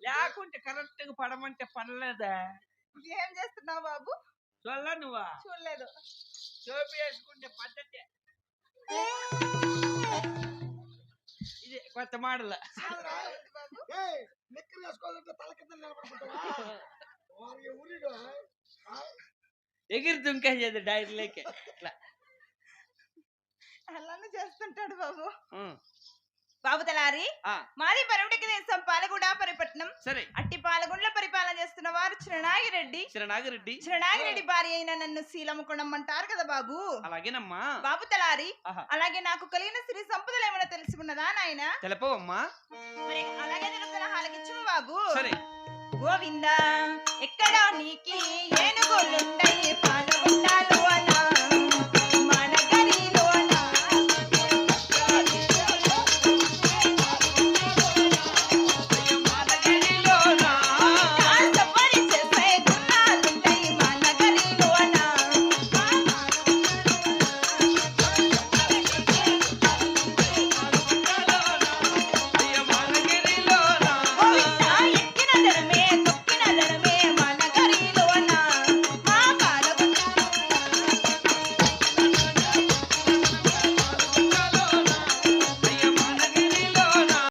లేకుంటే కరెక్ట్ గా పడమంటే పడలేదా? ఏం చేస్తున్నావు బాబు? చూడలా నువ్వా? చూడలేదు. సోపు వేసుకుంటే పద్ధతి ఇది కొత్త మోడల్. ఎగిరి దుంకేది డైర్లోకి అలానే చేస్తుంటాడు బాబు. బాబు తలారి, మాది పరమటికి దేశం పాలగూడ పరిపట్నం. సరే. అట్టి పాలగుండ్ల పరిపాలన చేస్తున్న వారు చిరణాగిరెడ్డి భార్య అయిన నన్ను శీలము కొనమ్మంటారు కదా బాబు. అలాగేనమ్మా బాబు తలారి. అలాగే నాకు కలిగిన సిరి సంపదలు ఏమైనా తెలిసి ఉన్నదా నాయన? తెలపవమ్మా. మరి అలాగే తెలుపుతున్న హాలకిచ్చుము బాబు. సరే. గోవిందా ఎక్కడా నీకి ఏనుగోళ్ళుండయి